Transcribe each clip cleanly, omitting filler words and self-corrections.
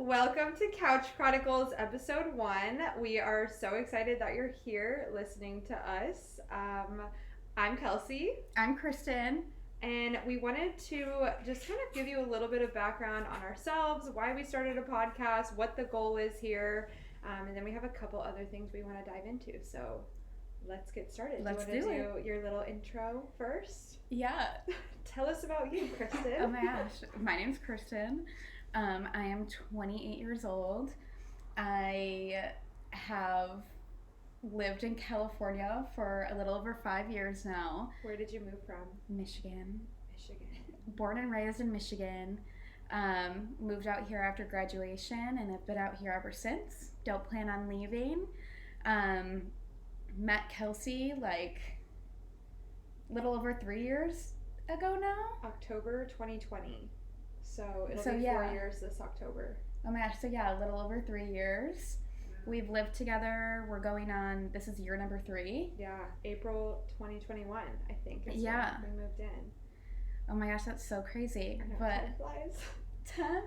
Welcome to Kouch Chronicles episode 1. We are so excited that you're here listening to us. I'm Kelsey. I'm Kristen. And we wanted to just kind of give you a little bit of background on ourselves, why we started a podcast, what the goal is here, and then we have a couple other things we want to dive into. So let's get started. Let's do you want do to do your little intro first? Yeah. Tell us about you, Kristen. Oh my gosh. My name's Kristen. I am 28 years old. I have lived in California for a little over 5 years now. Where did you move from? Michigan. Born and raised in Michigan. Moved out here after graduation and have been out here ever since. Don't plan on leaving. Met Kelsey like little over 3 years ago now. October 2020. So it'll be 4 years this October. Oh my gosh, so yeah, a little over 3 years. We've lived together. We're going on, this is year number 3. Yeah, April 2021, I think is when we moved in. Oh my gosh, that's so crazy. I know, but time flies. Time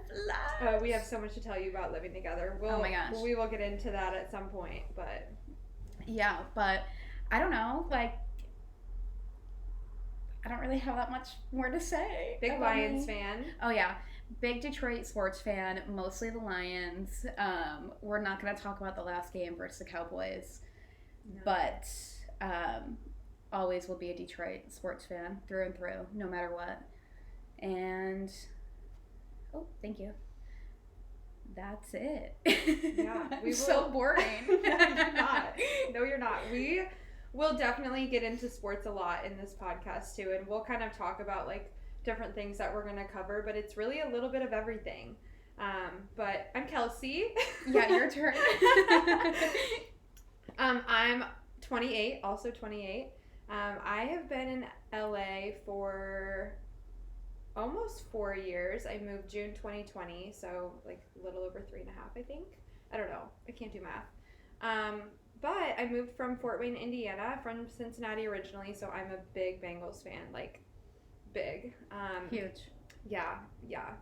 flies. We have so much to tell you about living together. Oh my gosh. We will get into that at some point, but... Yeah, but I don't know, like, I don't really have that much more to say. Big Lions fan. Oh yeah, big Detroit sports fan, mostly the Lions. We're not going to talk about the last game versus the Cowboys, but always will be a Detroit sports fan through and through, no matter what. And, oh, thank you. That's it. Yeah. I'm so boring. No, you're not. We will definitely get into sports a lot in this podcast too, and we'll kind of talk about like different things that we're going to cover, but it's really a little bit of everything. But I'm Kelsey. Yeah, your turn. I'm 28, also 28. I have been in LA for almost 4 years. I moved June 2020, so like a little over 3.5, I think. I don't know. I can't do math. But I moved from Fort Wayne, Indiana, from Cincinnati originally, so I'm a big Bengals fan, like big. Huge. Yeah.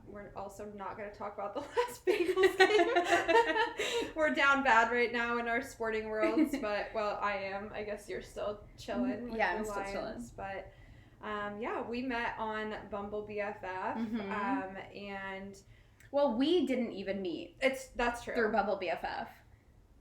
We're also not going to talk about the last Bengals game. We're down bad right now in our sporting worlds, but, well, I am. I guess you're still chilling with the I'm Lions, still chilling. But, yeah, we met on Bumble BFF, and... Well, we didn't even meet. That's true. Through Bumble BFF.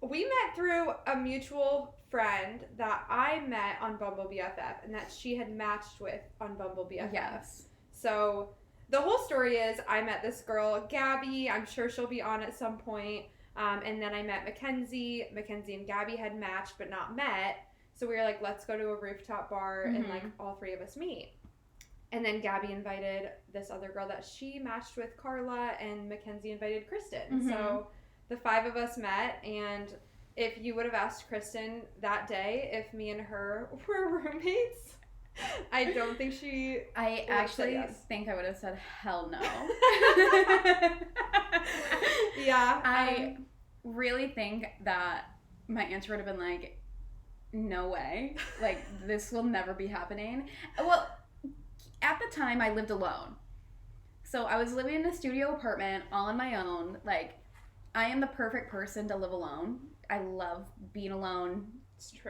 We met through a mutual friend that I met on Bumble BFF and that she had matched with on Bumble BFF. Yes. So the whole story is I met this girl, Gabby. I'm sure she'll be on at some point. And then I met Mackenzie. Mackenzie and Gabby had matched but not met. So we were like, let's go to a rooftop bar and like all three of us meet. And then Gabby invited this other girl that she matched with, Carla, and Mackenzie invited Kristen. So the 5 of us met, and if you would have asked Kristen that day if me and her were roommates, I don't think she I actually think I would have said hell no. Yeah. I really think that my answer would have been like, no way. Like, this will never be happening. Well, at the time, I lived alone. So I was living in a studio apartment all on my own. Like, I am the perfect person to live alone. I love being alone,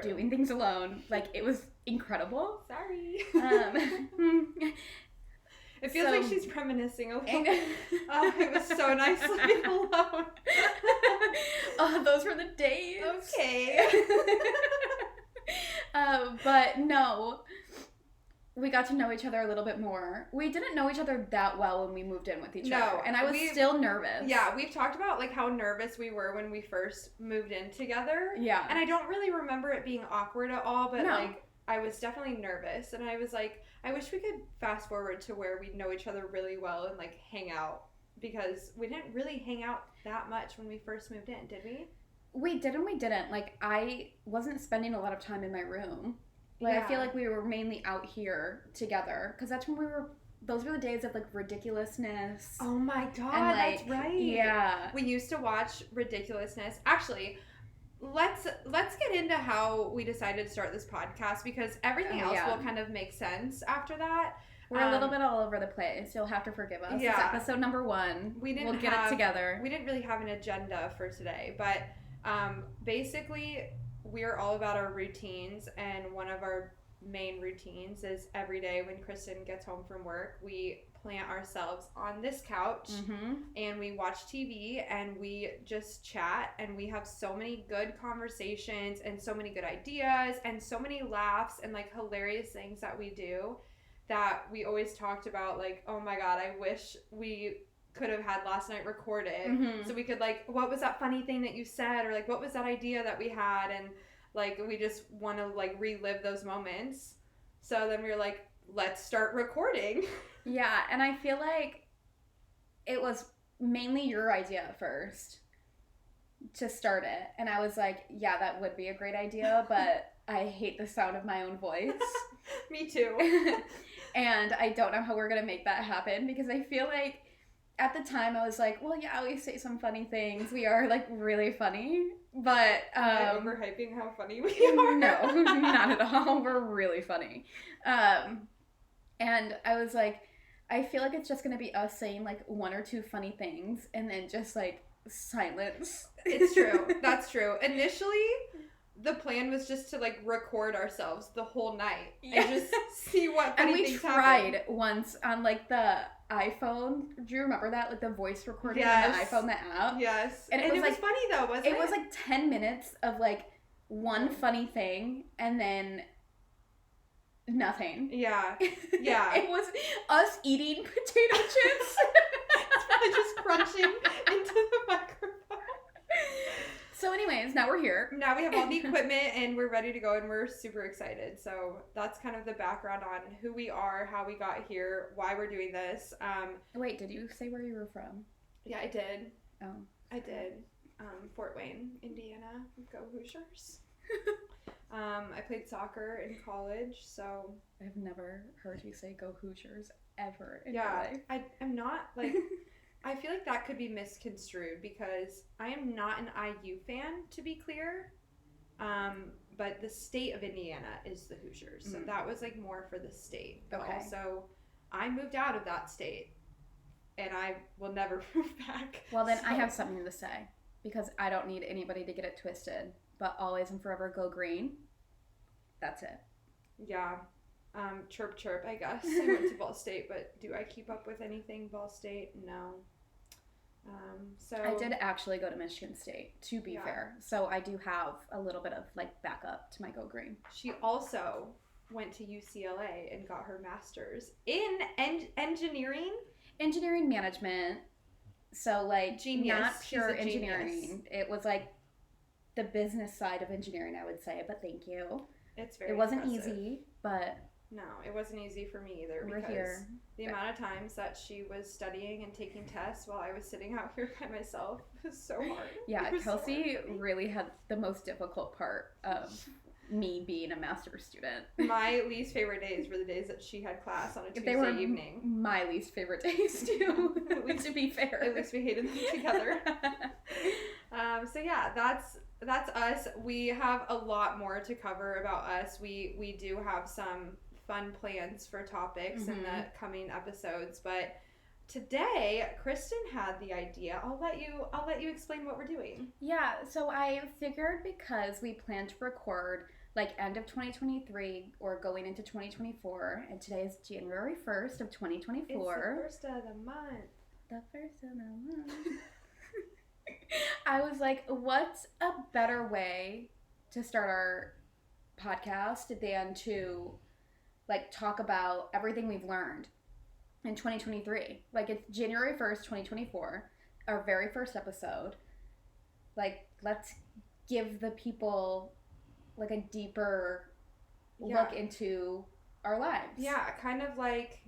doing things alone. Like, it was incredible. Sorry. It feels So- like she's reminiscing a little. Oh, it was so nice living alone. Oh, those were the days. Okay. But no, we got to know each other a little bit more. We didn't know each other that well when we moved in with each other. And I was still nervous. Yeah, we've talked about like how nervous we were when we first moved in together. Yeah. And I don't really remember it being awkward at all, but No. like I was definitely nervous, and I was like, I wish we could fast forward to where we know each other really well and like hang out, because we didn't really hang out that much when we first moved in, did we? We did and we didn't. Like, I wasn't spending a lot of time in my room. Like, Yeah. I feel like we were mainly out here together, because that's when those were the days of, like, ridiculousness. Oh my god, And, like, that's right. Yeah. We used to watch Ridiculousness. Actually, let's get into how we decided to start this podcast, because everything else will kind of make sense after that. We're a little bit all over the place. You'll have to forgive us. Yeah. It's episode number 1. We'll get it together. We didn't really have an agenda for today, but basically we're all about our routines, and one of our main routines is every day when Kristen gets home from work, we plant ourselves on this couch and we watch TV and we just chat, and we have so many good conversations and so many good ideas and so many laughs and like hilarious things that we do that we always talked about, like, oh my god, I wish we could have had last night recorded so we could, like, what was that funny thing that you said, or like what was that idea that we had, and like we just want to like relive those moments. So then we were like, let's start recording. Yeah, and I feel like it was mainly your idea at first to start it. And I was like, yeah, that would be a great idea, but I hate the sound of my own voice. Me too. And I don't know how we're going to make that happen, because I feel like at the time I was like, well, yeah, we say some funny things. We are like really funny, but am I overhyping how funny we are? No, not at all. We're really funny. And I was like, I feel like it's just going to be us saying like one or two funny things and then just like silence. It's true. That's true. Initially, the plan was just to like record ourselves the whole night and just see what funny things happen. And we tried once on like the iPhone. Do you remember that? Like the voice recording on the iPhone, the app? Yes. And it was like, funny though, wasn't it? It was like 10 minutes of like one funny thing and then nothing. Yeah. Yeah. It was us eating potato chips. It's probably just crunching into the microphone. So anyways, now we're here. Now we have all the equipment and we're ready to go, and we're super excited. So that's kind of the background on who we are, how we got here, why we're doing this. Wait, did you say where you were from? Yeah, I did. Oh. I did. Fort Wayne, Indiana. Go Hoosiers. I played soccer in college, so... I've never heard you say go Hoosiers ever in my life. I'm not, like... I feel like that could be misconstrued because I am not an IU fan, to be clear. But the state of Indiana is the Hoosiers. So that was like more for the state. But also, I moved out of that state and I will never move back. Well, then I have something to say because I don't need anybody to get it twisted. But always and forever go green. That's it. Yeah. Chirp, chirp, I guess. I went to Ball State, but do I keep up with anything Ball State? No. So I did actually go to Michigan State, to be fair. So I do have a little bit of, like, backup to my go green. She also went to UCLA and got her master's in engineering? Engineering management. So, like, genius. Not pure engineering. It was, like, the business side of engineering, I would say, but thank you. It's very It wasn't impressive. easy, but... No, it wasn't easy for me either. We're here. The amount of times that she was studying and taking tests while I was sitting out here by myself was so hard. Yeah, Kelsey really had the most difficult part of me being a master's student. My least favorite days were the days that she had class on a Tuesday evening. My least favorite days too, to be fair. At least we hated them together. So yeah, that's us. We have a lot more to cover about us. We do have some fun plans for topics in the coming episodes, but today Kristen had the idea. I'll let you explain what we're doing. Yeah, so I figured because we plan to record like end of 2023 or going into 2024, and today is January 1st of 2024. It's the first of the month. The first of the month. I was like, what's a better way to start our podcast than to like talk about everything we've learned in 2023. Like, it's January 1st, 2024, our very first episode. Like, let's give the people like a deeper look into our lives. Yeah, kind of like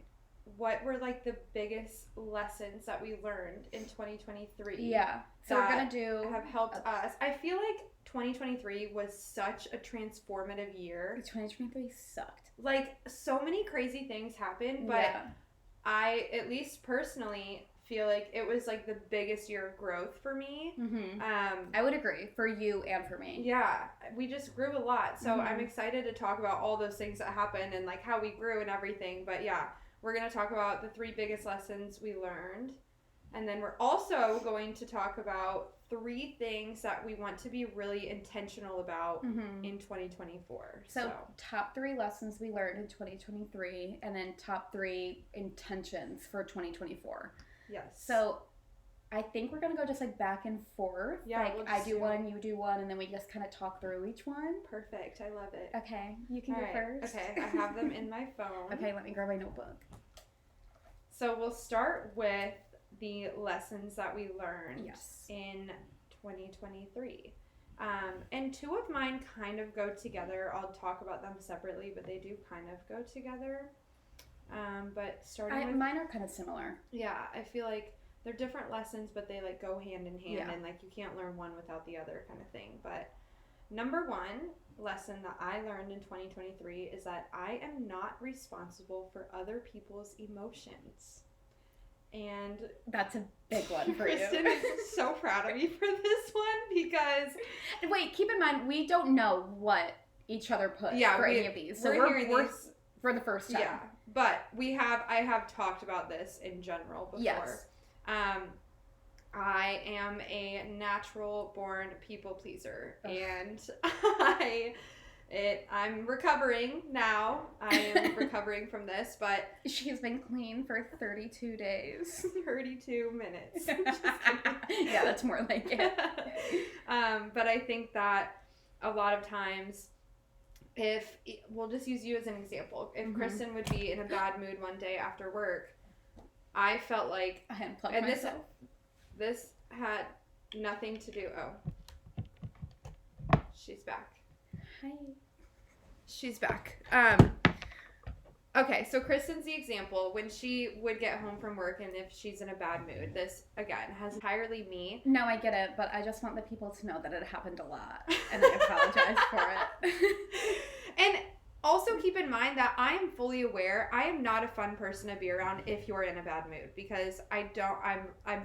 what were like the biggest lessons that we learned in 2023. Yeah. So we're going to have helped us. I feel like 2023 was such a transformative year. 2023 sucked. Like, so many crazy things happened, but I, at least personally, feel like it was like the biggest year of growth for me. I would agree, for you and for me. Yeah, we just grew a lot. So I'm excited to talk about all those things that happened and like how we grew and everything. But yeah, We're going to talk about the 3 biggest lessons we learned. And then we're also going to talk about 3 things that we want to be really intentional about in 2024. So top 3 lessons we learned in 2023, and then top 3 intentions for 2024. Yes. So I think we're going to go just like back and forth. Yeah, like I do one, you do one, and then we just kind of talk through each one. Perfect. I love it. Okay. You can go first. Okay. I have them in my phone. Okay. Let me grab my notebook. So we'll start with the lessons that we learned Yes. in 2023. And 2 of mine kind of go together. I'll talk about them separately, but they do kind of go together. But starting with... Mine are kind of similar. Yeah, I feel like they're different lessons, but they like go hand in hand, Yeah. and like you can't learn one without the other kind of thing. But number 1 lesson that I learned in 2023 is that I am not responsible for other people's emotions. And that's a big one for Kristen you. is so proud of me for this one because... Wait, keep in mind, we don't know what each other put for any of these. So we're these for the first time. Yeah, but I have talked about this in general before. Yes. I am a natural born people pleaser, and I'm recovering now. I am recovering from this, but she's been clean for 32 days. 32 minutes. Yeah, that's more like it. But I think that a lot of times, we'll just use you as an example. If Kristen would be in a bad mood one day after work, I felt like I unplugged myself. This had nothing to do. She's back. Hi. She's back. Okay, so Kristen's the example. When she would get home from work and if she's in a bad mood, this, again, has entirely me. No, I get it, but I just want the people to know that it happened a lot, and I apologize for it. And also keep in mind that I am fully aware I am not a fun person to be around if you're in a bad mood, because I'm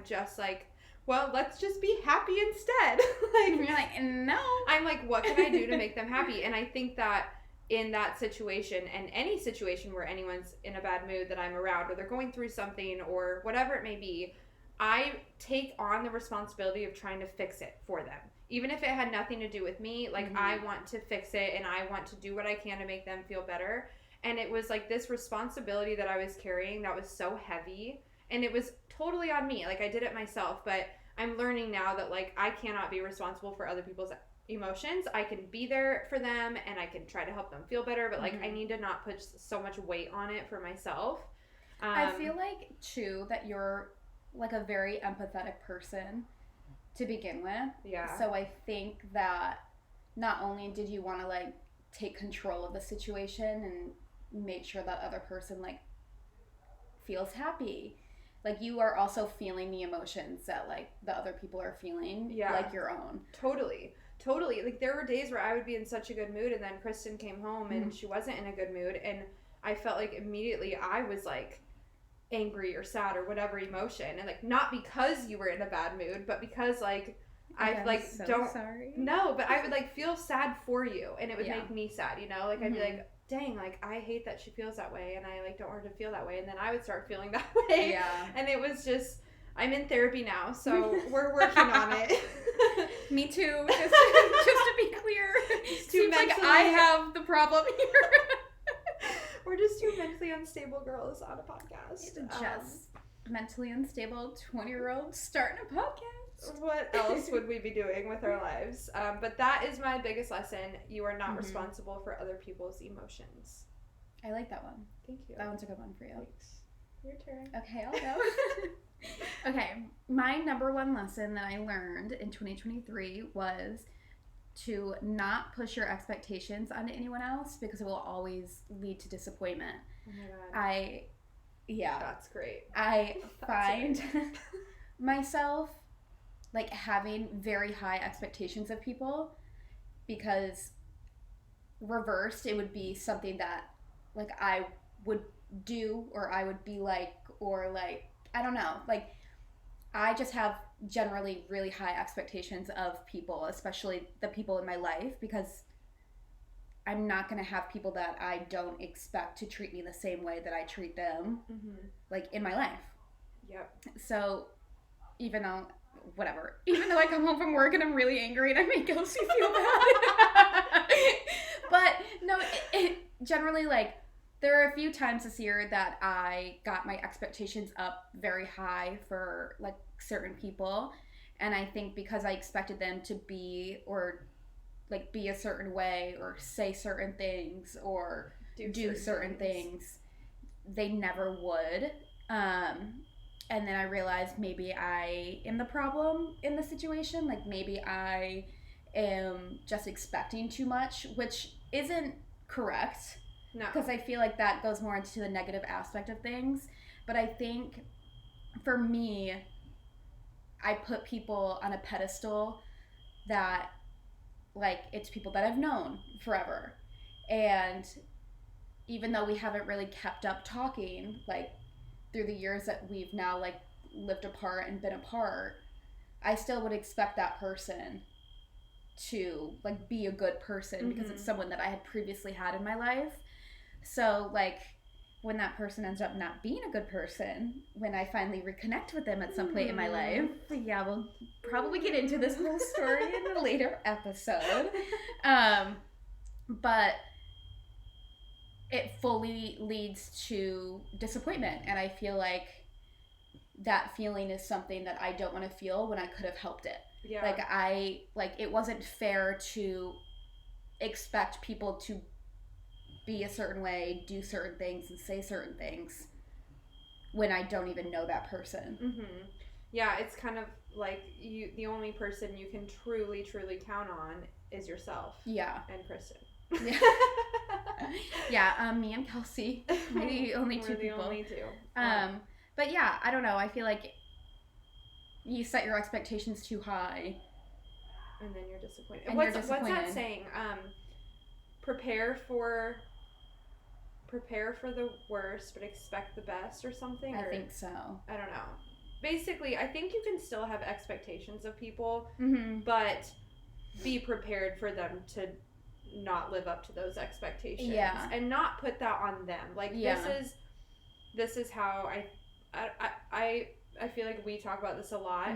just like, well, let's just be happy instead. Like, you're like, no. I'm like, what can I do to make them happy? And I think that in that situation, and any situation where anyone's in a bad mood that I'm around, or they're going through something or whatever it may be, I take on the responsibility of trying to fix it for them. Even if it had nothing to do with me, like I want to fix it and I want to do what I can to make them feel better. And it was like this responsibility that I was carrying that was so heavy, and it was totally on me. Like I did it myself, but I'm learning now that like I cannot be responsible for other people's emotions. I can be there for them and I can try to help them feel better, but like I need to not put so much weight on it for myself. I feel like too that you're like a very empathetic person to begin with. Yeah. So I think that not only did you want to like take control of the situation and make sure that other person like feels happy, like you are also feeling the emotions that like the other people are feeling, like your own. Totally. Like there were days where I would be in such a good mood, and then Kristen came home and she wasn't in a good mood, and I felt like immediately I was like angry or sad or whatever emotion, and like not because you were in a bad mood, but because like I like so don't sorry. No, but I would like feel sad for you, and it would make me sad, you know? Like I'd be like, dang, like I hate that she feels that way, and I like don't want her to feel that way, and then I would start feeling that way. Yeah. And it was just, I'm in therapy now, so we're working on it. Me too. Just to be clear, seems like I have the problem here. We're just 2 mentally unstable girls on a podcast. Just mentally unstable 20-year-olds starting a podcast. What else would we be doing with our lives? But that is my biggest lesson. You are not responsible for other people's emotions. I like that one. Thank you. That one's a good one for you. Thanks. Your turn. Okay, I'll go. Okay, my number 1 lesson that I learned in 2023 was to not push your expectations onto anyone else, because it will always lead to disappointment. Oh my God. That's great. I find myself like having very high expectations of people, because reversed, it would be something that like I would do, or I would be like, or like, I don't know, like I just have generally really high expectations of people, especially the people in my life, because I'm not going to have people that I don't expect to treat me the same way that I treat them, like, in my life. Yep. So, even though I come home from work and I'm really angry and I make Kelsey feel bad. But, no, generally, like, there are a few times this year that I got my expectations up very high for, like, certain people. And I think because I expected them to be, or, like, be a certain way, or say certain things, or do certain things, they never would. And then I realized maybe I am the problem in the situation. Like, maybe I am just expecting too much, which isn't correct. No. Because I feel like that goes more into the negative aspect of things. But I think, for me, I put people on a pedestal that, like, it's people that I've known forever. And even though we haven't really kept up talking, like, through the years that we've now, like, lived apart and been apart, I still would expect that person to, like, be a good person because it's someone that I had previously had in my life. So, like, when that person ends up not being a good person, when I finally reconnect with them at some point in my life, yeah, we'll probably get into this whole story in a later episode. But it fully leads to disappointment, and I feel like that feeling is something that I don't want to feel when I could have helped it. Yeah. Like, it wasn't fair to expect people to be a certain way, do certain things, and say certain things when I don't even know that person. Yeah, it's kind of like the only person you can truly count on is yourself. Yeah. And Kristen. Yeah. Yeah, me and Kelsey. We're the only two people. Only two. But yeah, I don't know. I feel like you set your expectations too high, and then you're disappointed. What's that saying? Prepare for the worst, but expect the best, or something. I think so. I don't know. Basically, I think you can still have expectations of people, but be prepared for them to not live up to those expectations. Yeah. And not put that on them. Like, this is how I feel like we talk about this a lot.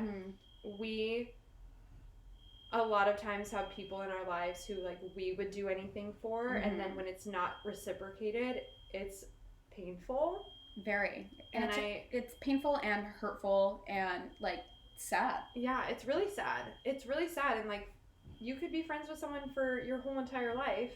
We a lot of times have people in our lives who, like, we would do anything for, and then when it's not reciprocated, it's painful. Very. And it's painful and hurtful and, like, sad. Yeah, it's really sad. It's really sad. And, like, you could be friends with someone for your whole entire life,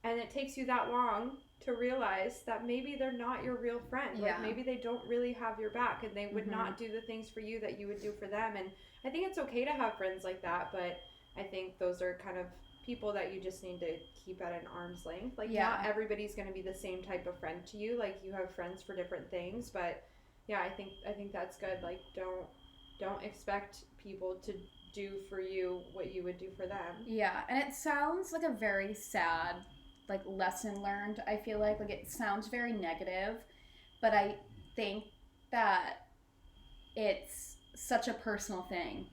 and it takes you that long to realize that maybe they're not your real friend. Yeah. Like, maybe they don't really have your back, and they would not do the things for you that you would do for them. And I think it's okay to have friends like that, but I think those are kind of people that you just need to keep at an arm's length. Like, not everybody's going to be the same type of friend to you. Like, you have friends for different things, but yeah, I think that's good. Like, don't expect people to do for you what you would do for them. Yeah, and it sounds like a very sad, like, lesson learned. I feel like it sounds very negative, but I think that it's such a personal thing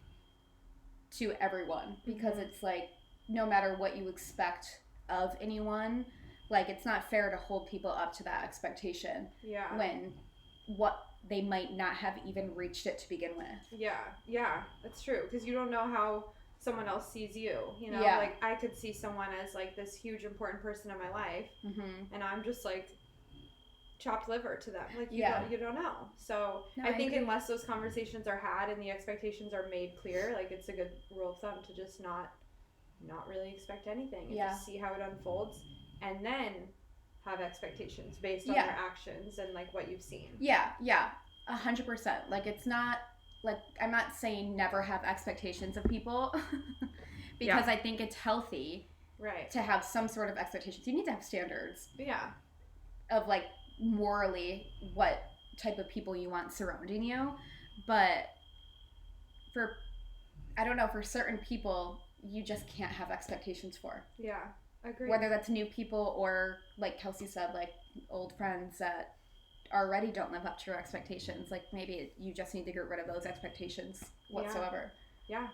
to everyone, because it's like, no matter what you expect of anyone, like, it's not fair to hold people up to that expectation when what they might not have even reached it to begin with. Yeah, that's true, because you don't know how someone else sees you, you know? Like, I could see someone as, like, this huge important person in my life, and I'm just, like, chopped liver to them. Like, you don't know. So I think unless those conversations are had and the expectations are made clear, like, it's a good rule of thumb to just not really expect anything, and just see how it unfolds, and then have expectations based on their actions and, like, what you've seen. 100%. Like, it's not, like, I'm not saying never have expectations of people because I think it's healthy to have some sort of expectations. You need to have standards of, like, morally what type of people you want surrounding you, but for certain people, you just can't have expectations for. Yeah, agree. Whether that's new people or, like Kelsey said, like, old friends that already don't live up to your expectations. Like, maybe you just need to get rid of those expectations whatsoever. Yeah.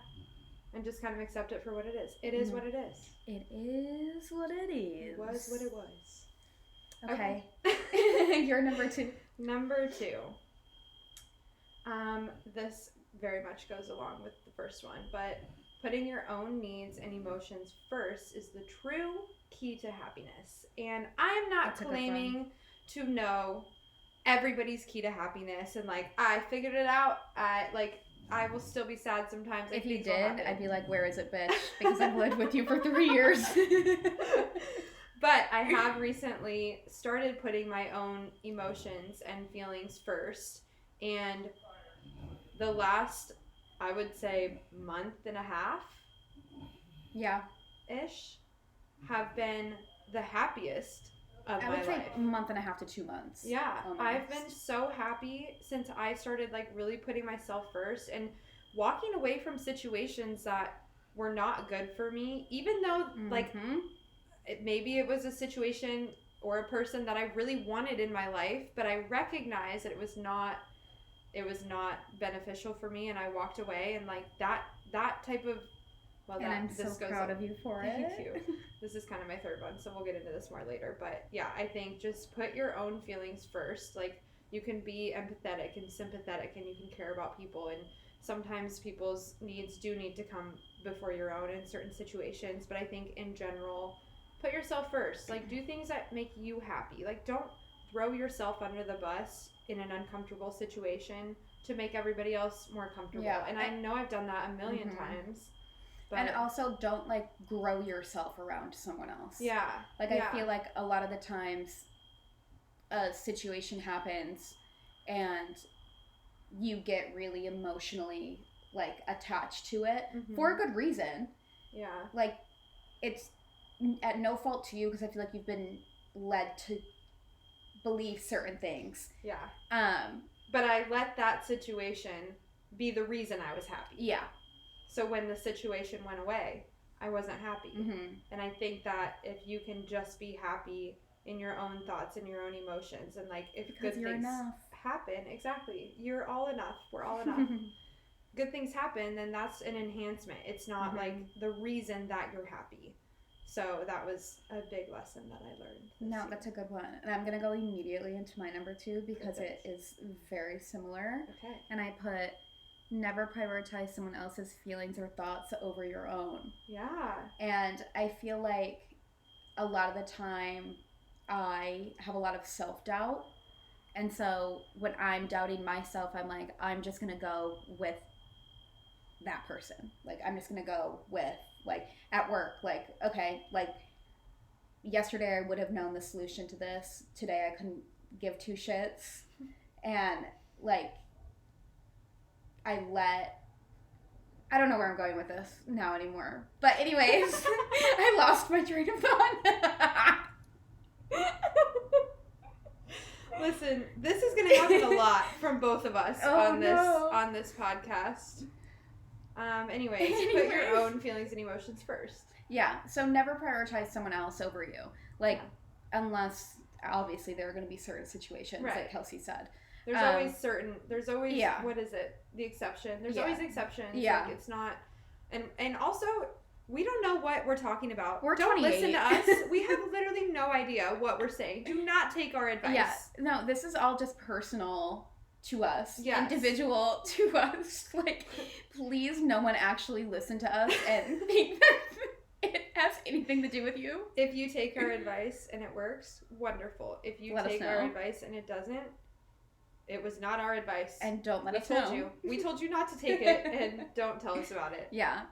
And just kind of accept it for what it is. It is what it is. It is what it is. It was what it was. Okay. You're number 2. Number 2. This very much goes along with the first one, but putting your own needs and emotions first is the true key to happiness. And I'm not claiming to know everybody's key to happiness and like I figured it out. I will still be sad sometimes. If you did, I'd be like, where is it, bitch? Because I've lived with you for 3 years. But I have recently started putting my own emotions and feelings first. And the last, I would say, month and a half, ish, have been the happiest of my life. I would say month and a half to 2 months. Yeah, almost. I've been so happy since I started like really putting myself first and walking away from situations that were not good for me, even though like maybe it was a situation or a person that I really wanted in my life, but I recognized that it was not beneficial for me, and I walked away. And like that type of and I'm so proud of you for it. Thank you. This is kind of my third one, so we'll get into this more later. But yeah, I think just put your own feelings first. Like you can be empathetic and sympathetic, and you can care about people, and sometimes people's needs do need to come before your own in certain situations. But I think in general, put yourself first. Like do things that make you happy. Like don't throw yourself under the bus in an uncomfortable situation to make everybody else more comfortable. Yeah. And I know I've done that a million times. But and also don't like grow yourself around someone else. Yeah. Like I feel like a lot of the times a situation happens and you get really emotionally like attached to it for a good reason. Yeah. Like it's at no fault to you because I feel like you've been led to believe certain things. Yeah. But I let that situation be the reason I was happy. Yeah. So when the situation went away, I wasn't happy. And I think that if you can just be happy in your own thoughts and your own emotions, and like if good things happen, exactly, you're all enough. We're all enough. Good things happen, then that's an enhancement. It's not like the reason that you're happy. So that was a big lesson that I learned. No, that's a good one. And I'm going to go immediately into my number 2 because it is very similar. Okay. And I put, never prioritize someone else's feelings or thoughts over your own. Yeah. And I feel like a lot of the time I have a lot of self-doubt. And so when I'm doubting myself, I'm like, I'm just going to go with that person. Like, I'm just going to go with, like, at work, like, okay, like, yesterday I would have known the solution to this. Today I couldn't give 2 shits. And, like, I don't know where I'm going with this now anymore. But anyways, I lost my train of thought. Listen, this is going to happen a lot from both of us on this podcast. Anyways, put your own feelings and emotions first. Yeah, so never prioritize someone else over you. Like, unless, obviously, there are going to be certain situations, like Kelsey said. There's always, what is it? The exception. There's always exceptions. Yeah. Like, it's not, and also, we don't know what we're talking about. Don't listen to us. We have literally no idea what we're saying. Do not take our advice. Yeah, no, this is all just personal to us, individual to us. Like, please, no one actually listen to us and think that it has anything to do with you. If you take our advice and it works, wonderful. If you take our advice and it doesn't, it was not our advice. And don't let us know. We told you not to take it, and don't tell us about it. Yeah.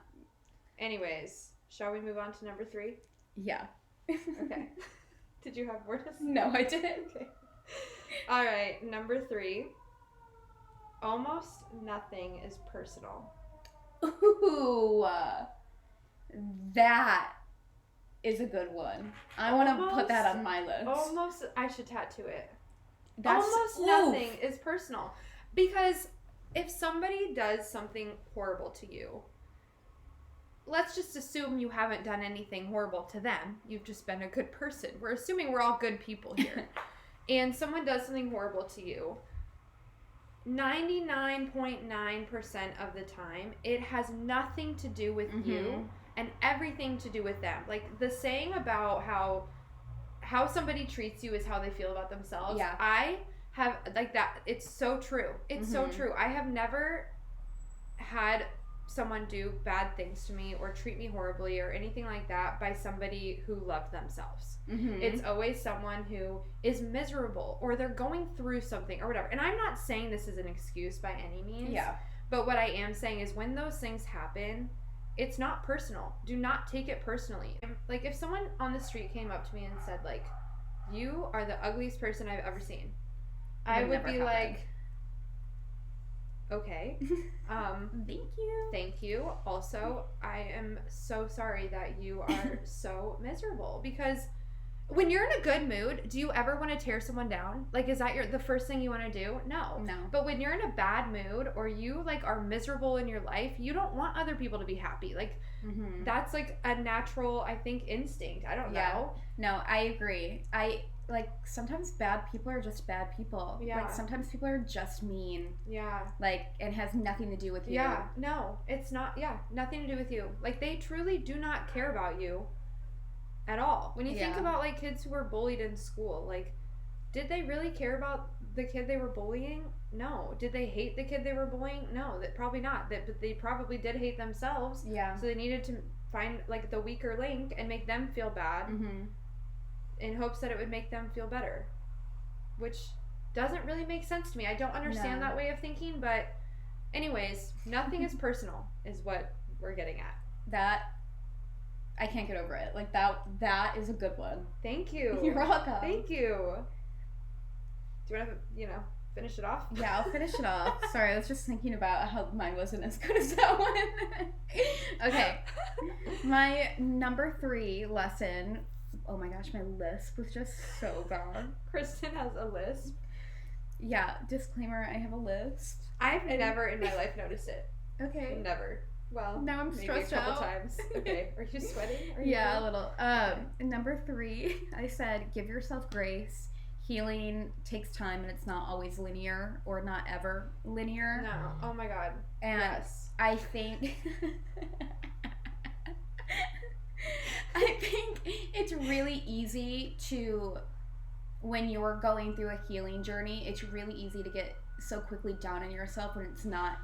Anyways, shall we move on to number 3? Yeah. Okay. Did you have more to say? No, I didn't. Okay. All right, number 3. Almost nothing is personal. Ooh, that is a good one. I want to put that on my list. I should tattoo it. Almost nothing is personal. Because if somebody does something horrible to you, let's just assume you haven't done anything horrible to them. You've just been a good person. We're assuming we're all good people here. And someone does something horrible to you. 99.9% of the time, it has nothing to do with you and everything to do with them. Like the saying about how somebody treats you is how they feel about themselves. Yeah. I have like that. It's so true. It's so true. I have never had someone do bad things to me or treat me horribly or anything like that by somebody who loved themselves. It's always someone who is miserable or they're going through something or whatever. And I'm not saying this is an excuse by any means. Yeah. But what I am saying is when those things happen, it's not personal. Do not take it personally. Like if someone on the street came up to me and said like, "You are the ugliest person I've ever seen," I would be like, okay. Thank you. Also, I am so sorry that you are so miserable because when you're in a good mood, do you ever want to tear someone down? Like, is that the first thing you want to do? No. But when you're in a bad mood or you like are miserable in your life, you don't want other people to be happy. Like, that's like a natural, I think, instinct. I don't know. No, I agree. Like, sometimes bad people are just bad people. Yeah. Like, sometimes people are just mean. Yeah. Like, it has nothing to do with you. Yeah. No, it's not. Yeah. Nothing to do with you. Like, they truly do not care about you at all. When you think about, like, kids who were bullied in school, like, did they really care about the kid they were bullying? No. Did they hate the kid they were bullying? No. Probably not. But they probably did hate themselves. Yeah. So they needed to find, like, the weaker link and make them feel bad. In hopes that it would make them feel better, which doesn't really make sense to me. I don't understand that way of thinking, but anyways, nothing is personal is what we're getting at. That, I can't get over it. Like, that is a good one. Thank you. You're welcome. Thank you. Do you want to, finish it off? Yeah, I'll finish it off. Sorry, I was just thinking about how mine wasn't as good as that one. Okay. My number 3 lesson. Oh my gosh, my lisp was just so bad. Kristen has a lisp. Yeah, disclaimer, I have a lisp. I've never in my life noticed it. Okay. Never. Well, now I'm stressed out. Maybe a couple times. Okay. Are you sweating? A little. Number 3, I said, give yourself grace. Healing takes time and it's not always linear or not ever linear. No. Oh my God. And yes. I think it's really easy to, when you're going through a healing journey, it's really easy to get so quickly down on yourself when it's not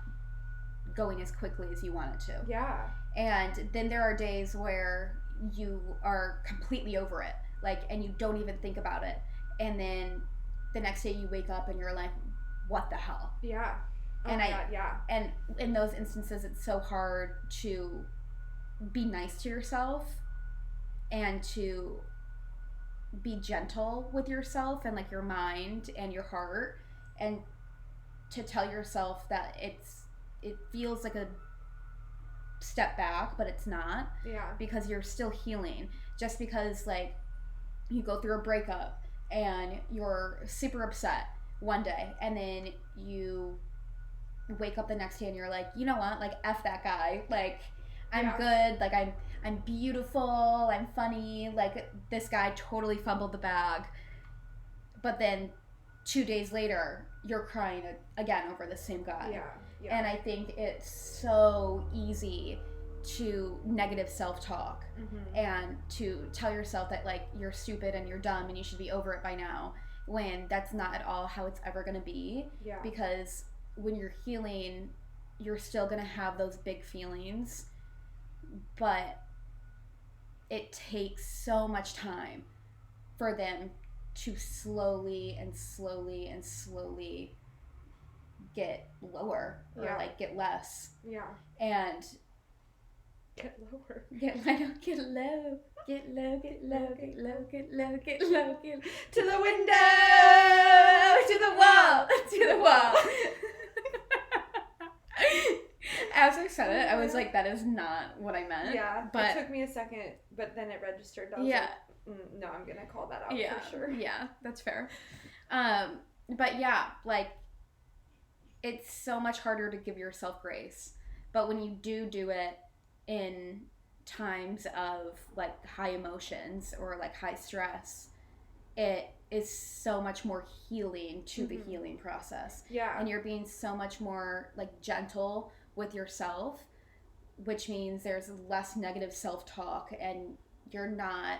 going as quickly as you want it to. Yeah. And then there are days where you are completely over it, like, and you don't even think about it. And then the next day you wake up and you're like, what the hell? Yeah. Oh and my God, yeah. And in those instances, it's so hard to be nice to yourself and to be gentle with yourself and like your mind and your heart, and to tell yourself that it feels like a step back, but it's not. Yeah. Because you're still healing. Just because like you go through a breakup and you're super upset one day and then you wake up the next day and you're like, you know what, like F that guy, like I'm good, like I'm beautiful, I'm funny, like this guy totally fumbled the bag. But then 2 days later, you're crying again over the same guy. Yeah. And I think it's so easy to negative self-talk and to tell yourself that like you're stupid and you're dumb and you should be over it by now, when that's not at all how it's ever going to be. Yeah. Because when you're healing, you're still going to have those big feelings, but it takes so much time for them to slowly and slowly and slowly get lower or like get less. Yeah. And get lower. Get low. Get low. Get low. Get low. Get low. Get low. To the window. To the wall. To the wall. As I said it, I was like, that is not what I meant. Yeah. But it took me a second, but then it registered. I was like, no, I'm gonna call that out for sure. Yeah, that's fair. But yeah, like it's so much harder to give yourself grace. But when you do it in times of like high emotions or like high stress, it is so much more healing to the Mm-hmm. healing process. Yeah. And you're being so much more like gentle with yourself, which means there's less negative self-talk, and you're not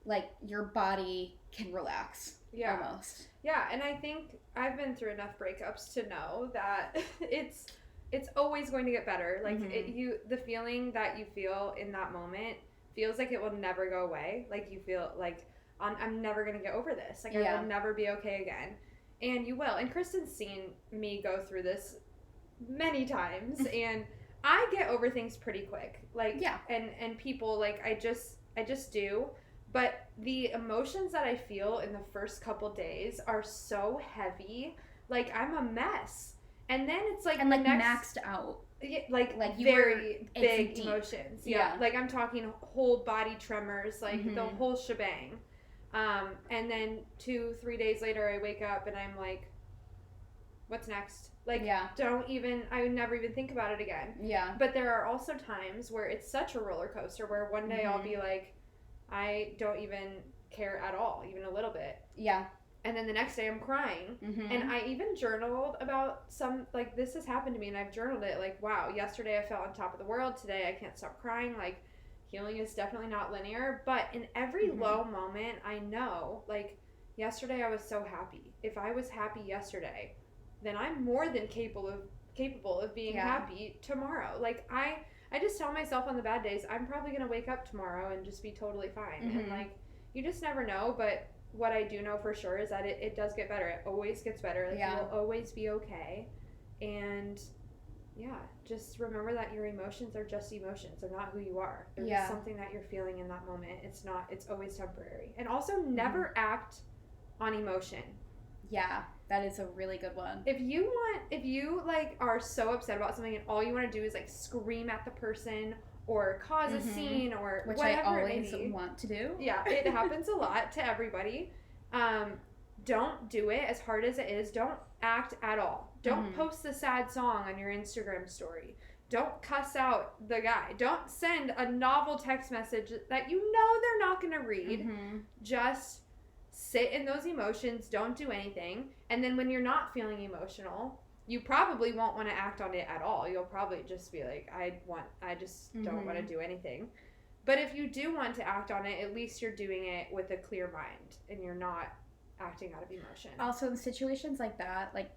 like, your body can relax. Yeah. Almost. Yeah, and I think I've been through enough breakups to know that it's always going to get better. Like the feeling that you feel in that moment feels like it will never go away. Like you feel like I'm never going to get over this. Like I will never be okay again. And you will. And Kristen's seen me go through this many times and I get over things pretty quick. Like and people like I just do. But the emotions that I feel in the first couple days are so heavy. Like I'm a mess. And then it's like and like next, maxed out. Like very big emotions. Yeah. Like I'm talking whole body tremors, like the whole shebang. And then 2-3 days later I wake up and I'm like, what's next? Like, I would never even think about it again. Yeah. But there are also times where it's such a roller coaster where one day I'll be like, I don't even care at all, even a little bit. Yeah. And then the next day I'm crying. And I even journaled about some, like, this has happened to me and I've journaled it. Like, wow, yesterday I felt on top of the world. Today I can't stop crying. Like, healing is definitely not linear. But in every low moment, I know, like, yesterday I was so happy. If I was happy yesterday, then I'm more than capable of being happy tomorrow. Like, I just tell myself on the bad days, I'm probably going to wake up tomorrow and just be totally fine. And, like, you just never know. But what I do know for sure is that it does get better. It always gets better. Like, you will always be okay. And, just remember that your emotions are just emotions. They're not who you are. They're just something that you're feeling in that moment. It's always temporary. And also never act on emotion. Yeah. That is a really good one. If you like are so upset about something and all you want to do is like scream at the person or cause a scene or which whatever I always want to do. Yeah, it happens a lot to everybody. Don't do it as hard as it is. Don't act at all. Don't post the sad song on your Instagram story. Don't cuss out the guy. Don't send a novel text message that you know they're not going to read. Just sit in those emotions, don't do anything, and then when you're not feeling emotional, you probably won't want to act on it at all. You'll probably just be like, I just don't want to do anything. But if you do want to act on it, at least you're doing it with a clear mind and you're not acting out of emotion. Also, in situations like that, like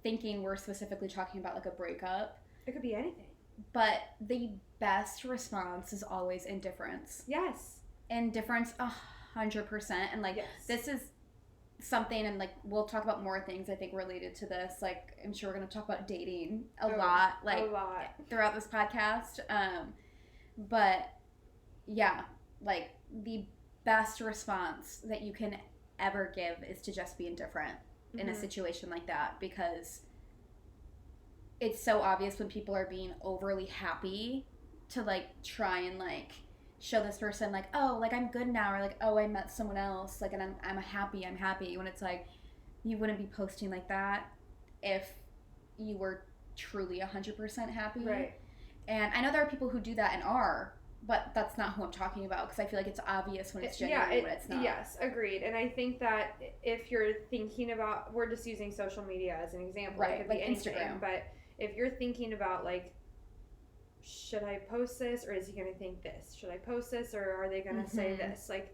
thinking we're specifically talking about like a breakup, it could be anything. But the best response is always indifference. Yes. Indifference 100%. And like this is something, and like we'll talk about more things I think related to this. Like I'm sure we're gonna talk about dating a lot throughout this podcast. But yeah, like the best response that you can ever give is to just be indifferent in a situation like that, because it's so obvious when people are being overly happy to like try and like show this person like, oh, like I'm good now, or like, oh, I met someone else, like, and I'm happy, when it's like you wouldn't be posting like that if you were truly 100% happy. Right. And I know there are people who do that and are, but that's not who I'm talking about, because I feel like it's obvious when it's genuine and when it's not. Yes, agreed. And I think that if you're thinking about, we're just using social media as an example, right? It could like be anything, Instagram. But if you're thinking about like, should I post this or is he going to think this? Should I post this or are they going to say this? Like,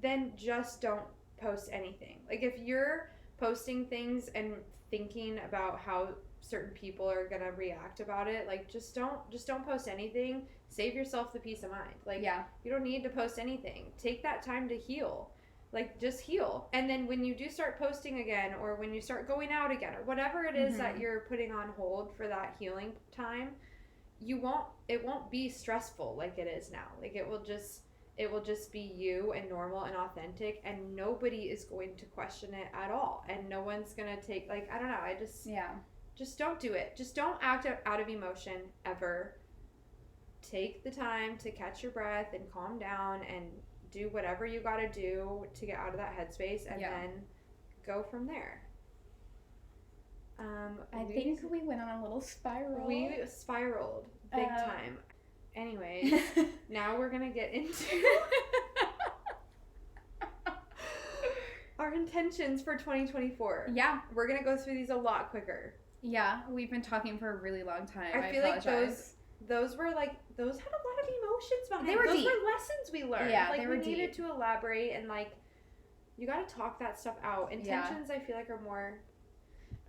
then just don't post anything. Like, if you're posting things and thinking about how certain people are going to react about it, like, just don't post anything. Save yourself the peace of mind. Like, you don't need to post anything. Take that time to heal. Like, just heal. And then when you do start posting again, or when you start going out again, or whatever it is that you're putting on hold for that healing time, it won't be stressful like it is now. Like, it will just be you and normal and authentic, and nobody is going to question it at all, and no one's gonna take, like, I don't know, just don't do it. Just don't act out of emotion ever. Take the time to catch your breath and calm down and do whatever you gotta do to get out of that headspace, and then go from there. I think we went on a little spiral. We spiraled big time. Anyways, now we're gonna get into Our intentions for 2024. Yeah. We're going to go through these a lot quicker. Yeah, we've been talking for a really long time. I feel like those were like, those had a lot of emotions behind them. Those were lessons we learned. Yeah, like, they were we needed deep. to elaborate and, like, you got to talk that stuff out. Intentions, I feel like, are more,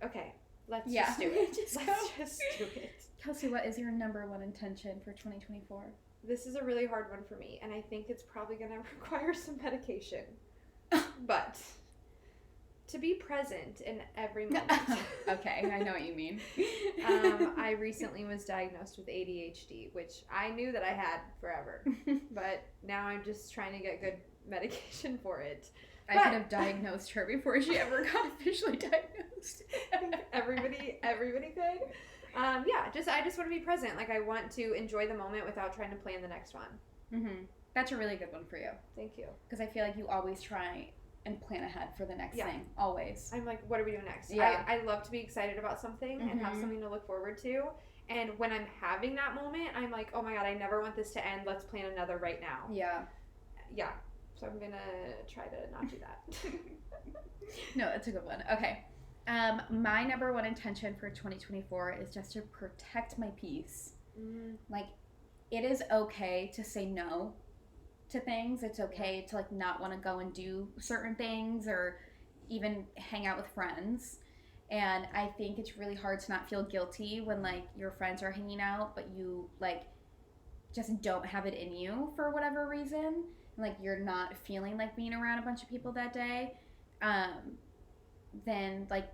okay, let's just do it. Let's just do it. Kelsey, what is your number one intention for 2024? This is a really hard one for me, and I think it's probably going to require some medication. But to be present in every moment. Okay, I know what you mean. I recently was diagnosed with ADHD, which I knew that I had forever. But now I'm just trying to get good medication for it. I could have diagnosed her before she ever got officially diagnosed. everybody could. I just want to be present. Like, I want to enjoy the moment without trying to plan the next one. Mm-hmm. That's a really good one for you. Thank you. Because I feel like you always try and plan ahead for the next thing. Always. I'm like, what are we doing next? Yeah. I love to be excited about something and have something to look forward to. And when I'm having that moment, I'm like, oh my God, I never want this to end. Let's plan another right now. Yeah. Yeah. So I'm going to try to not do that. No, it's a good one. Okay. My number one intention for 2024 is just to protect my peace. Like, it is okay to say no to things. It's okay to, like, not want to go and do certain things or even hang out with friends. And I think it's really hard to not feel guilty when, like, your friends are hanging out, but you, like, just don't have it in you for whatever reason. Like, you're not feeling like being around a bunch of people that day. Then, like,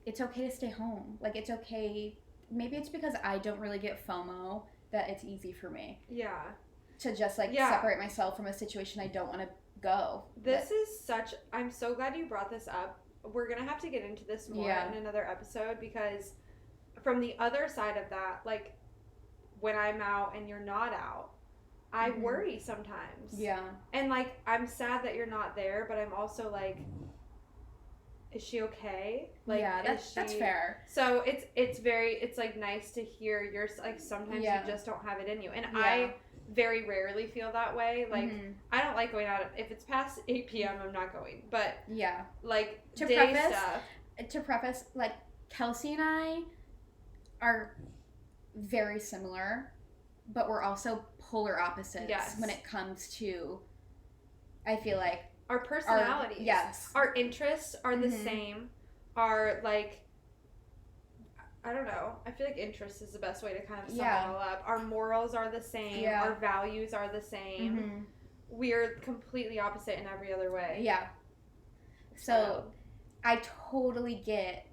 it's okay to stay home. Like, it's okay. Maybe it's because I don't really get FOMO that it's easy for me. Yeah. To just, like, separate myself from a situation I don't want to go. I'm so glad you brought this up. We're going to have to get into this more in another episode, because from the other side of that, like, when I'm out and you're not out, I worry sometimes. Yeah. And, like, I'm sad that you're not there, but I'm also like, is she okay? Like, yeah, that's fair. So it's like nice to hear your, like, sometimes you just don't have it in you. And I very rarely feel that way. Like, I don't like going out. If it's past 8 p.m., I'm not going. But, like, to preface, like, Kelsey and I are very similar, but we're also polar opposites when it comes to, I feel like, our personalities. Our interests are the same. Our, like, I don't know. I feel like interest is the best way to kind of sum it all up. Our morals are the same. Yeah. Our values are the same. We're completely opposite in every other way. Yeah. So I totally get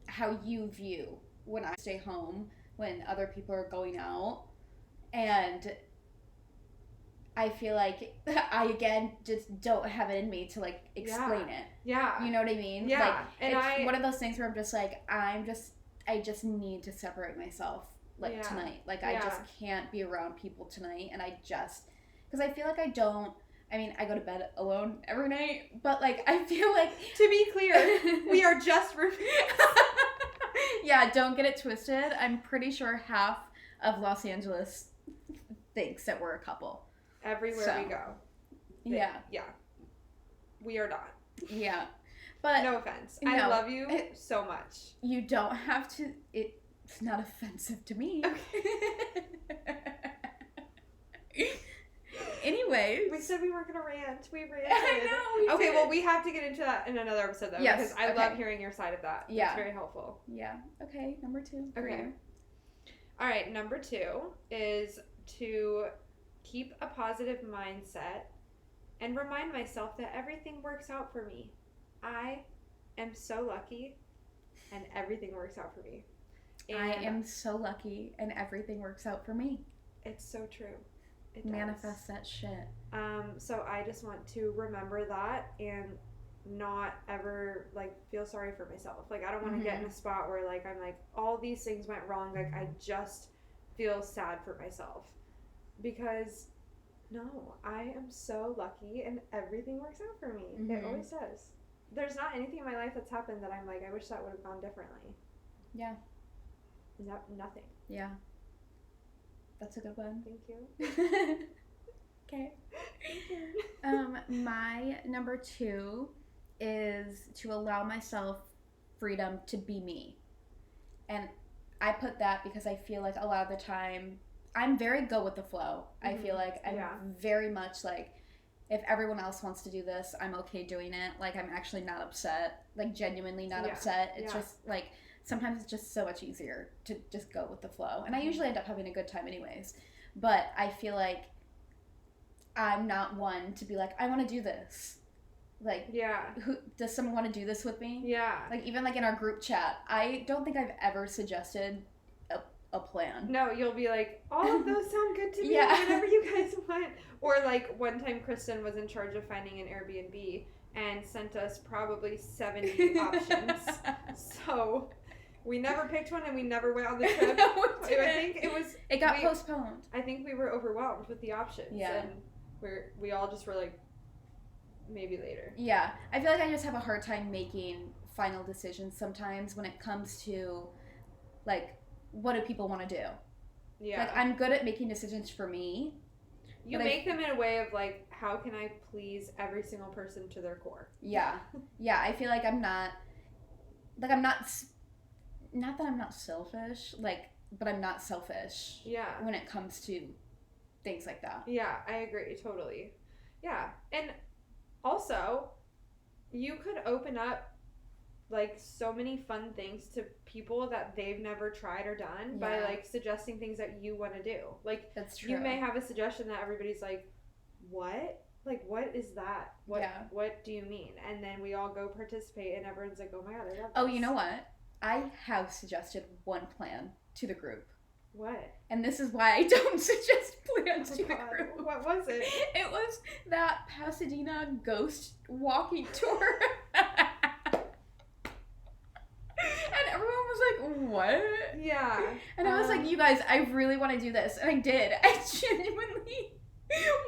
how you view when I stay home, when other people are going out. And I feel like I, again, just don't have it in me to, like, explain it. Yeah. You know what I mean? Yeah. Like, and it's one of those things where I'm just like, I just need to separate myself, like, tonight. Like, I just can't be around people tonight. And because I feel like I go to bed alone every night, but, like, I feel like... To be clear, we are just roommates. Yeah, don't get it twisted. I'm pretty sure half of Los Angeles thinks that we're a couple. Everywhere we go. Yeah. We are not. Yeah. But no offense. No, I love you so much. You don't have to. It's not offensive to me. Okay. Anyways. We said we weren't going to rant. We ranted. I know. Okay, well, we have to get into that in another episode, though. Yes. Because I love hearing your side of that. Yeah. It's very helpful. Yeah. Okay, number 2. Okay. All right, number 2 is to keep a positive mindset and remind myself that everything works out for me. I am so lucky and everything works out for me. And I am so lucky and everything works out for me. It's so true. It manifest that shit. So I just want to remember that and not ever, like, feel sorry for myself. Like, I don't want to get in a spot where, like, I'm like, all these things went wrong. Like, I just feel sad for myself. Because, no, I am so lucky and everything works out for me. It always does. There's not anything in my life that's happened that I'm like, I wish that would have gone differently. Yeah. Nothing. Yeah. That's a good one. Thank you. Okay. My number 2 is to allow myself freedom to be me. And I put that because I feel like a lot of the time I'm very go with the flow. I feel like I'm very much like, if everyone else wants to do this, I'm okay doing it. Like, I'm actually not upset, like genuinely not upset. It's just like, sometimes it's just so much easier to just go with the flow. And I usually end up having a good time anyways. But I feel like I'm not one to be like, I want to do this. Like, who does someone want to do this with me? Yeah. Like, even like in our group chat, I don't think I've ever suggested a plan. No, you'll be like, all of those sound good to me. Whatever you guys want. Or like one time Kristen was in charge of finding an Airbnb and sent us probably 70 options. So we never picked one and we never went on the trip. I think it got postponed. I think we were overwhelmed with the options. Yeah. And we all just were like, maybe later. Yeah. I feel like I just have a hard time making final decisions sometimes when it comes to, like, what do people want to do? Yeah. Like, I'm good at making decisions for me. You make them in a way of, like, how can I please every single person to their core? Yeah. Yeah, I feel like I'm not that I'm not selfish, like, but I'm not selfish. Yeah. When it comes to things like that. Yeah, I agree, totally. Yeah. And also, you could open up, like, so many fun things to people that they've never tried or done by, like, suggesting things that you want to do. Like, that's true. You may have a suggestion that everybody's like, what? Like, what is that? What do you mean? And then we all go participate and everyone's like, oh my God, I love this. Oh, you know what? I have suggested one plan to the group. What? And this is why I don't suggest plans to the group. What was it? It was that Pasadena ghost walking tour. And everyone was like, what? Yeah. And I was like, you guys, I really want to do this. And I did. I genuinely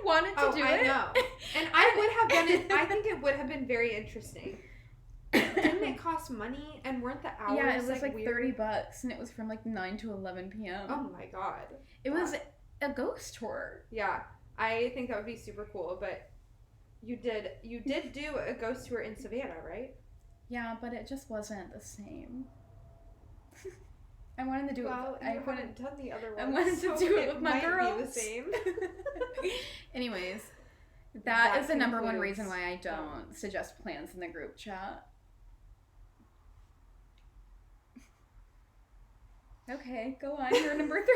wanted to do it. I know. And I would have done it. I think it would have been very interesting. Didn't it cost money? And weren't the hours Yeah, it was like weird? $30. And it was from like 9 to 11 p.m. Oh my God. It was a ghost tour. Yeah. I think that would be super cool. But you did do a ghost tour in Savannah, right? Yeah, but it just wasn't the same. I wanted to do it. I hadn't done the other one. I wanted to do it with my girls. Be the same. Anyways, that is the number one reason why I don't suggest plans in the group chat. Okay, go on. You're number 3.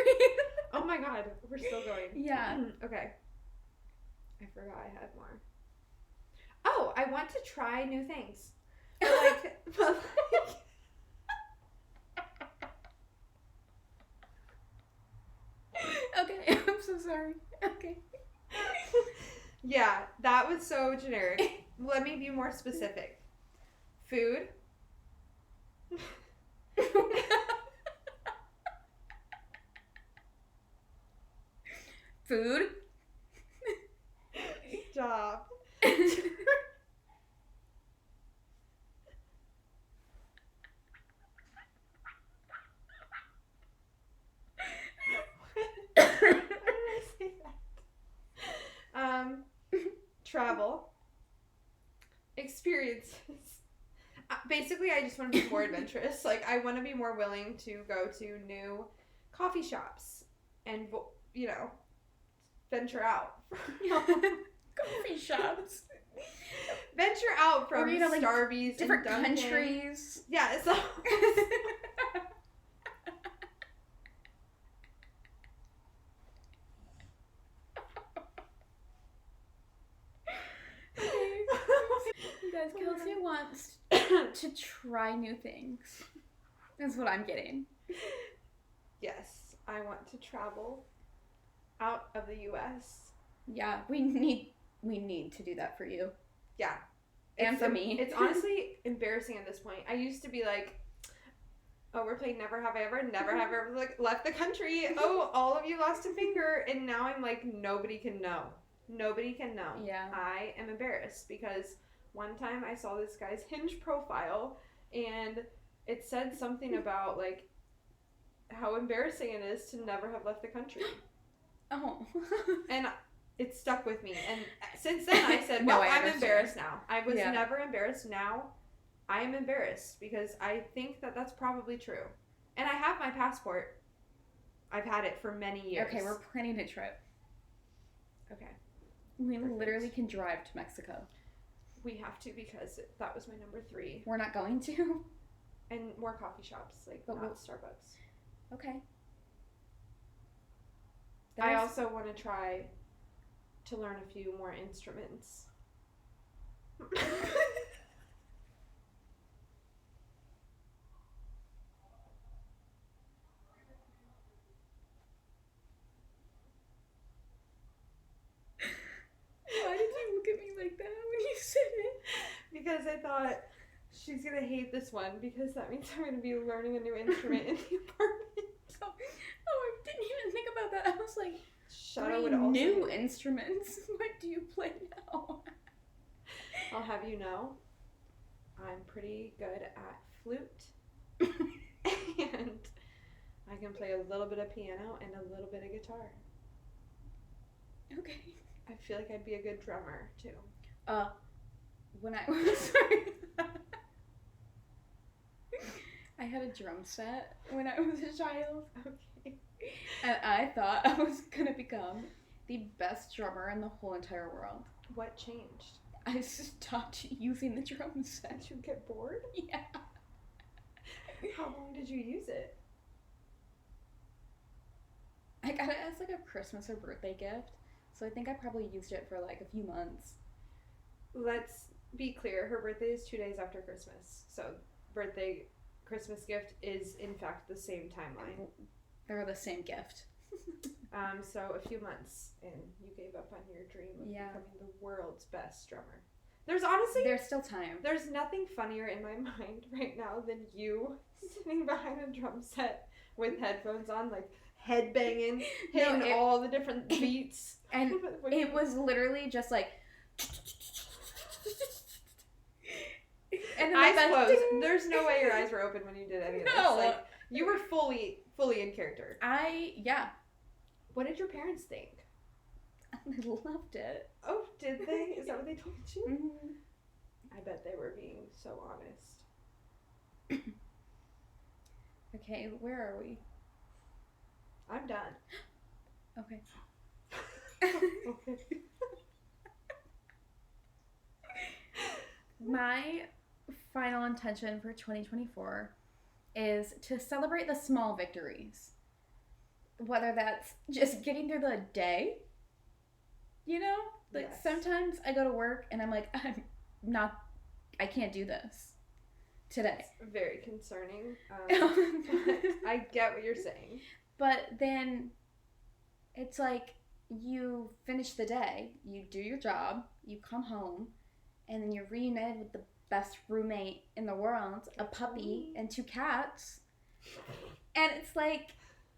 Oh my God, we're still going. Yeah. Okay. I forgot I had more. Oh, I want to try new things. But okay, I'm so sorry. Okay. Yeah, that was so generic. Let me be more specific. Food. Food. Stop. Travel. Experiences. Basically, I just want to be more adventurous. Like, I want to be more willing to go to new coffee shops and, you know, venture out. Coffee shops. Venture out from, or, you know, like, Starbucks, different and Dunkin'. countries. Yeah, it's all... You guys, Kelsey wants to try new things. That's what I'm getting. Yes, I want to travel out of the U.S. Yeah, we need to do that for you. Yeah. And for me. It's honestly embarrassing at this point. I used to be like, oh, we're playing Never Have I Ever, never have I ever like left the country. Oh, all of you lost a finger. And now I'm like, nobody can know. Nobody can know. Yeah. I am embarrassed because one time I saw this guy's Hinge profile and it said something about like how embarrassing it is to never have left the country. Oh. And it stuck with me. And since then I said, No, well, I I'm understand. embarrassed now. I was Yeah. never embarrassed. Now I am embarrassed because I think that that's probably true. And I have my passport. I've had it for many years. Okay, we're planning a trip. Okay. We Perfect. literally can drive to Mexico. We have to because that was my number 3. We're not going to? And more coffee shops, like But not Starbucks. Okay. I also want to try to learn a few more instruments. Why did you look at me like that when you said it? Because I thought she's gonna hate this one because that means I'm gonna be learning a new instrument in the apartment. Oh, I didn't even think about that. I was like, Shadow would also. new instruments. What do you play now? I'll have you know, I'm pretty good at flute, and I can play a little bit of piano and a little bit of guitar. Okay. I feel like I'd be a good drummer too. When I was sorry. I had a drum set when I was a child. Okay. And I thought I was gonna become the best drummer in the whole entire world. What changed? I stopped using the drum set. Did you get bored? Yeah. How long did you use it? I got it as like a Christmas or birthday gift. So I think I probably used it for like a few months. Let's be clear, her birthday is 2 days after Christmas. So birthday, Christmas gift is in fact the same timeline. They're the same gift. So a few months and you gave up on your dream of Yeah. becoming the world's best drummer. There's honestly, There's still time. there's nothing funnier in my mind right now than you sitting behind a drum set with headphones on, like headbanging, hitting all the different beats. And it was literally just like and then eyes closed. ding. There's no way your eyes were open when you did any of this. No. Like you were fully in character. Yeah. What did your parents think? I loved it. Oh, did they? Is that what they told you? Mm-hmm. I bet they were being so honest. Okay, where are we? I'm done. Okay. Okay. My final intention for 2024 is to celebrate the small victories. Whether that's just getting through the day, you know? Like Yes. sometimes I go to work and I'm like, I can't do this today. It's very concerning. But I get what you're saying. But then it's like you finish the day, you do your job, you come home, and then you're reunited with the best roommate in the world, a puppy and 2 cats. And it's like,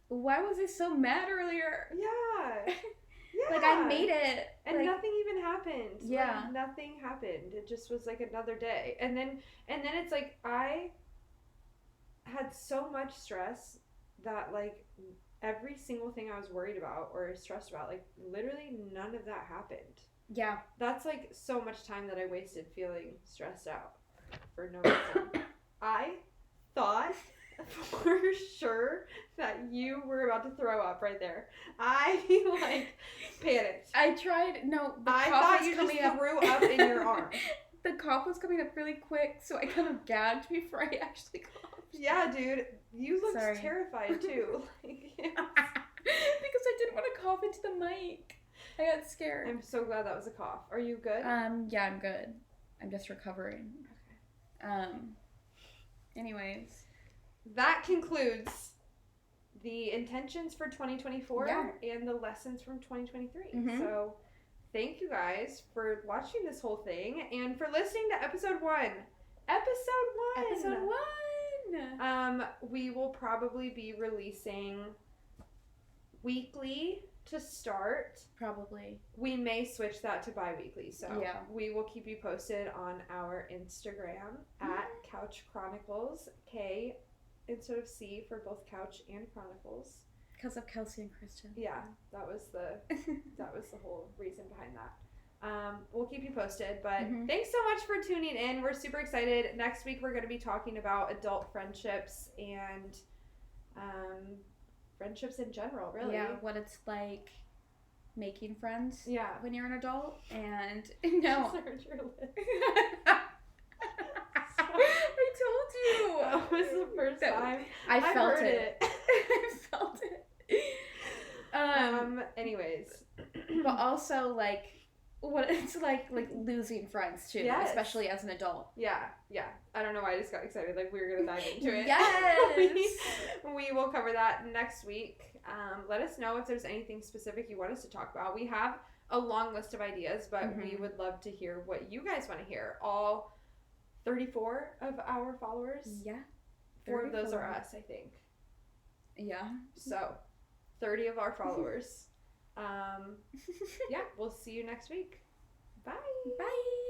why was I so mad earlier? Yeah. Yeah. Like I made it. And like, nothing even happened. Yeah. Like, nothing happened. It just was like another day. And then it's like I had so much stress that like every single thing I was worried about or stressed about, like literally none of that happened. yeah. That's like so much time that I wasted feeling stressed out for no reason. I thought for sure that you were about to throw up right there. I like panicked. I tried. No, the I cough thought was you coming just up. threw up in your arm. The cough was coming up really quick, so I kind of gagged before I actually coughed. Yeah, dude, you looked Sorry. terrified too. Like, Because I didn't want to cough into the mic. I got scared. I'm so glad that was a cough. Are you good? Yeah, I'm good. I'm just recovering. Okay. Anyways. That concludes the intentions for 2024 Yeah. and the lessons from 2023. Mhm. So, thank you guys for watching this whole thing and for listening to episode 1. Episode 1. We will probably be releasing weekly to start. Probably. We may switch that to bi-weekly, so Yeah. we will keep you posted on our Instagram at Kouch Chronicles, K instead of C for both Couch and Chronicles. Because of Kelsey and Kristen. Yeah, that was the whole reason behind that. We'll keep you posted, but thanks so much for tuning in. We're super excited. Next week, we're going to be talking about adult friendships and friendships in general, really. Yeah, what it's like making friends when you're an adult. And no. Just heard your lip. I told you. That was the first time I felt heard it. I felt it. Anyways. But also, like, what it's like losing friends too, especially as an adult. Yeah. I don't know why I just got excited. Like, we were gonna dive into it. Yes. we will cover that next week. Let us know if there's anything specific you want us to talk about. We have a long list of ideas, but we would love to hear what you guys want to hear. All 34 of our followers. Yeah. 4 of those are us, I think. Yeah. So, 30 of our followers. Yeah, we'll see you next week. Bye. Bye.